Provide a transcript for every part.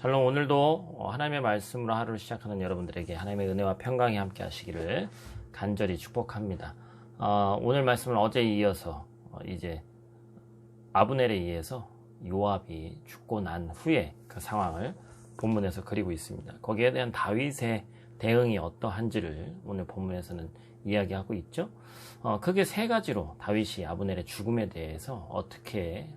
샬롬. 오늘도 하나님의 말씀으로 하루를 시작하는 여러분들에게 하나님의 은혜와 평강이 함께 하시기를 간절히 축복합니다. 오늘 말씀은 어제에 이어서 이제 아브넬에 의해서 요압이 죽고 난 후에 그 상황을 본문에서 그리고 있습니다. 거기에 대한 다윗의 대응이 어떠한지를 오늘 본문에서는 이야기하고 있죠. 크게 세 가지로 다윗이 아브넬의 죽음에 대해서 어떻게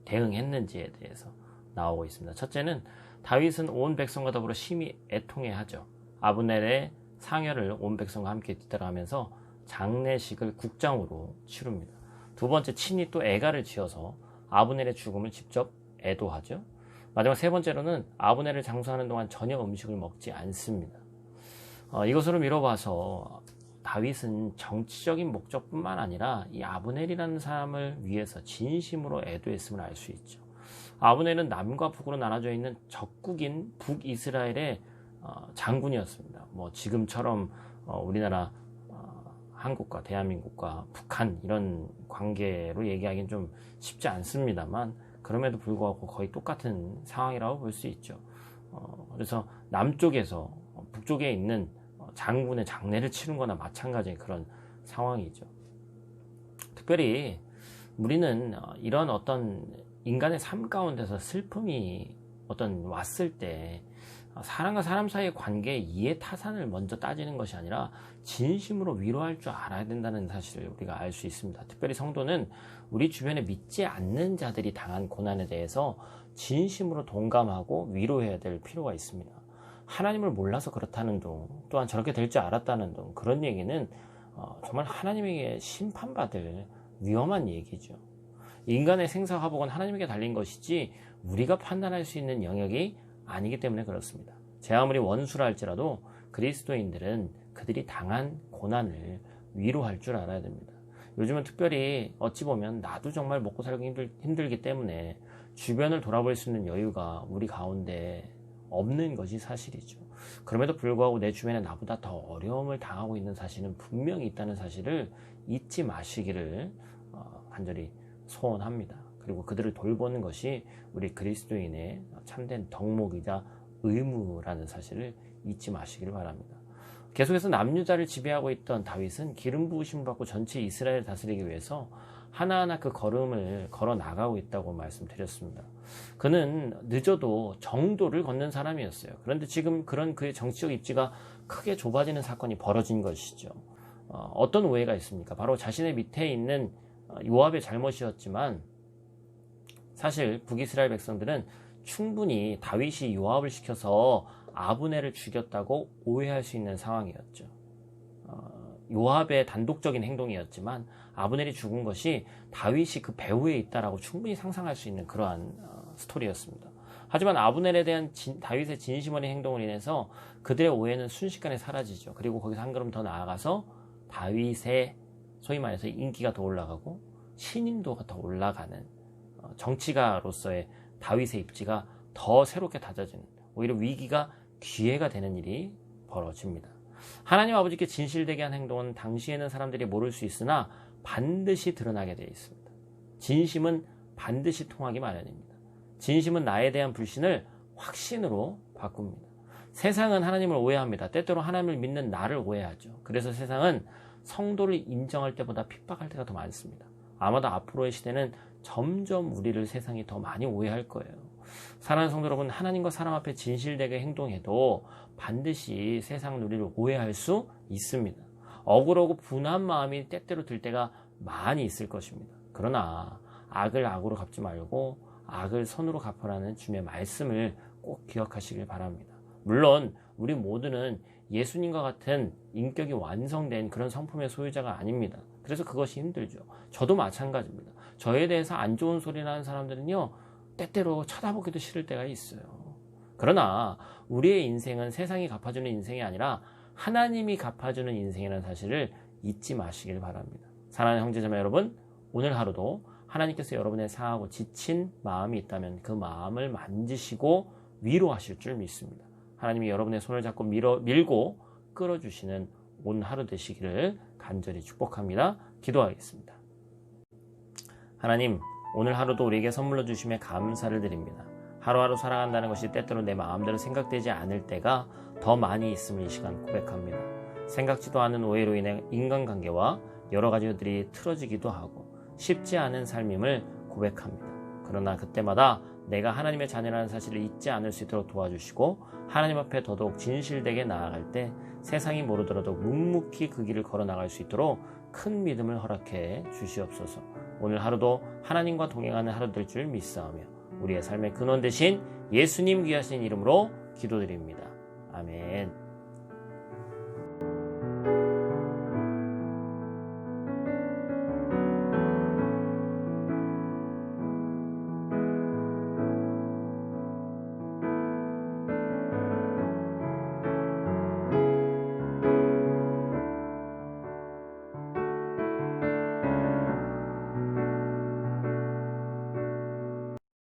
대응했는지에 대해서 나오고 있습니다. 첫째는 다윗은 온 백성과 더불어 심히 애통해하죠. 아브넬의 상여를 온 백성과 함께 뒤따라가면서 장례식을 국장으로 치릅니다. 두 번째, 친히 또 애가를 지어서 아브넬의 죽음을 직접 애도하죠. 마지막 세 번째로는 아브넬을 장수하는 동안 전혀 음식을 먹지 않습니다. 이것으로 미뤄봐서 다윗은 정치적인 목적뿐만 아니라 이 아브넬이라는 사람을 위해서 진심으로 애도했음을 알 수 있죠. 아브넬은 남과 북으로 나눠져 있는 적국인 북이스라엘의 장군이었습니다. 지금처럼 우리나라 한국과 대한민국과 북한 이런 관계로 얘기하기는 좀 쉽지 않습니다만, 그럼에도 불구하고 거의 똑같은 상황이라고 볼 수 있죠. 그래서 남쪽에서 북쪽에 있는 장군의 장례를 치른 거나 마찬가지의 그런 상황이죠. 특별히 우리는 이런 어떤 인간의 삶 가운데서 슬픔이 왔을 때 사람과 사람 사이의 관계의 이해 타산을 먼저 따지는 것이 아니라 진심으로 위로할 줄 알아야 된다는 사실을 우리가 알 수 있습니다. 특별히 성도는 우리 주변에 믿지 않는 자들이 당한 고난에 대해서 진심으로 동감하고 위로해야 될 필요가 있습니다. 하나님을 몰라서 그렇다는 둥, 또한 저렇게 될 줄 알았다는 둥, 그런 얘기는 정말 하나님에게 심판받을 위험한 얘기죠. 인간의 생사화복은 하나님에게 달린 것이지 우리가 판단할 수 있는 영역이 아니기 때문에 그렇습니다. 제 아무리 원수라 할지라도 그리스도인들은 그들이 당한 고난을 위로할 줄 알아야 됩니다. 요즘은 특별히 어찌 보면 나도 정말 먹고 살기 힘들기 때문에 주변을 돌아볼 수 있는 여유가 우리 가운데 없는 것이 사실이죠. 그럼에도 불구하고 내 주변에 나보다 더 어려움을 당하고 있는 사실은 분명히 있다는 사실을 잊지 마시기를 간절히 소원합니다. 그리고 그들을 돌보는 것이 우리 그리스도인의 참된 덕목이자 의무라는 사실을 잊지 마시기를 바랍니다. 계속해서 남유다를 지배하고 있던 다윗은 기름 부으심을 받고 전체 이스라엘을 다스리기 위해서 하나하나 그 걸음을 걸어 나가고 있다고 말씀드렸습니다. 그는 늦어도 정도를 걷는 사람이었어요. 그런데 지금 그런 그의 정치적 입지가 크게 좁아지는 사건이 벌어진 것이죠. 어떤 오해가 있습니까? 바로 자신의 밑에 있는 요압의 잘못이었지만, 사실 북이스라엘 백성들은 충분히 다윗이 요압을 시켜서 아브넬을 죽였다고 오해할 수 있는 상황이었죠. 요압의 단독적인 행동이었지만 아브넬이 죽은 것이 다윗이 그 배후에 있다라고 충분히 상상할 수 있는 그러한 스토리였습니다. 하지만 아브넬에 대한 다윗의 진심 어린 행동으로 인해서 그들의 오해는 순식간에 사라지죠. 그리고 거기서 한 걸음 더 나아가서 다윗의 소위 말해서 인기가 더 올라가고 신임도가 더 올라가는, 정치가로서의 다윗의 입지가 더 새롭게 다져지는, 오히려 위기가 기회가 되는 일이 벌어집니다. 하나님 아버지께 진실되게 한 행동은 당시에는 사람들이 모를 수 있으나 반드시 드러나게 되어 있습니다. 진심은 반드시 통하기 마련입니다. 진심은 나에 대한 불신을 확신으로 바꿉니다. 세상은 하나님을 오해합니다. 때때로 하나님을 믿는 나를 오해하죠. 그래서 세상은 성도를 인정할 때보다 핍박할 때가 더 많습니다. 아마도 앞으로의 시대는 점점 우리를 세상이 더 많이 오해할 거예요. 사랑하는 성도 여러분, 하나님과 사람 앞에 진실되게 행동해도 반드시 세상 우리를 오해할 수 있습니다. 억울하고 분한 마음이 때때로 들 때가 많이 있을 것입니다. 그러나 악을 악으로 갚지 말고 악을 선으로 갚으라는 주님의 말씀을 꼭 기억하시길 바랍니다. 물론 우리 모두는 예수님과 같은 인격이 완성된 그런 성품의 소유자가 아닙니다. 그래서 그것이 힘들죠. 저도 마찬가지입니다. 저에 대해서 안 좋은 소리 나는 사람들은요, 때때로 쳐다보기도 싫을 때가 있어요. 그러나 우리의 인생은 세상이 갚아주는 인생이 아니라 하나님이 갚아주는 인생이라는 사실을 잊지 마시길 바랍니다. 사랑하는 형제자매 여러분, 오늘 하루도 하나님께서 여러분의 상하고 지친 마음이 있다면 그 마음을 만지시고 위로하실 줄 믿습니다. 하나님이 여러분의 손을 잡고 밀고 끌어주시는 오늘 하루 되시기를 간절히 축복합니다. 기도하겠습니다. 하나님, 오늘 하루도 우리에게 선물로 주심에 감사를 드립니다. 하루하루 살아간다는 것이 때때로 내 마음대로 생각되지 않을 때가 더 많이 있음을 이 시간 고백합니다. 생각지도 않은 오해로 인해 인간관계와 여러 가지 일들이 틀어지기도 하고 쉽지 않은 삶임을 고백합니다. 그러나 그때마다 내가 하나님의 자녀라는 사실을 잊지 않을 수 있도록 도와주시고 하나님 앞에 더더욱 진실되게 나아갈 때 세상이 모르더라도 묵묵히 그 길을 걸어 나갈 수 있도록 큰 믿음을 허락해 주시옵소서. 오늘 하루도 하나님과 동행하는 하루 될 줄 믿사오며 우리의 삶의 근원 되신 예수님 귀하신 이름으로 기도드립니다. 아멘.